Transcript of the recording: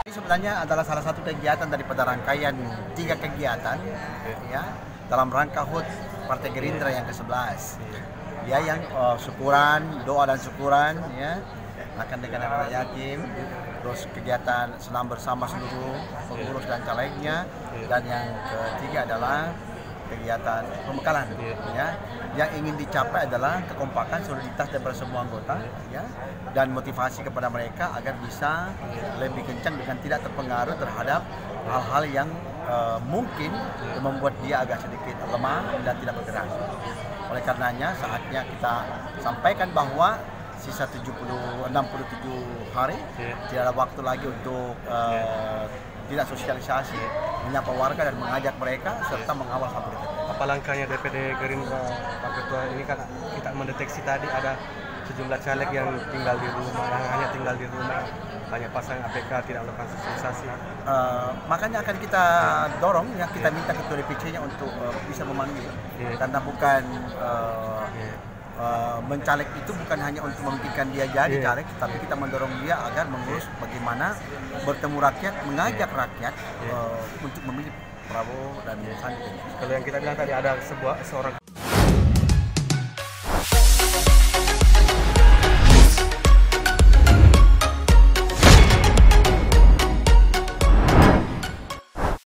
Ini sebenarnya adalah salah satu kegiatan daripada rangkaian 3 kegiatan ya dalam rangka HUT Partai Gerindra yang ke-11. Ya, yang syukuran, doa dan syukuran ya akan dengan anak yatim, terus kegiatan senam bersama seluruh pengurus dan calegnya, dan yang ketiga adalah kegiatan pembekalan ya. Yang ingin dicapai adalah kekompakan soliditas daripada semua anggota ya, dan motivasi kepada mereka agar bisa lebih kencang dengan tidak terpengaruh terhadap hal-hal yang mungkin membuat dia agak sedikit lemah dan tidak bergerak. Oleh karenanya saatnya kita sampaikan bahwa sisa 67 hari tidak ada waktu lagi untuk tidak sosialisasi, menyapa warga dan mengajak mereka serta mengawal sampai detik. Apa langkahnya DPD Gerindra, Pak Ketua? Ini kan kita mendeteksi tadi ada sejumlah caleg yang tinggal di rumah, yang hanya tinggal di rumah, hanya pasang APK, tidak melakukan sosialisasi. Makanya akan kita dorong ya, kita minta ketua DPC-nya untuk bisa memanggil, karena bukan mencaleg itu bukan hanya untuk membikinkan dia jadi caleg, tapi kita mendorong dia agar mengurus bagaimana bertemu rakyat, mengajak rakyat untuk memilih Prabowo dan Sandi. Kalau yang kita bilang tadi ada seorang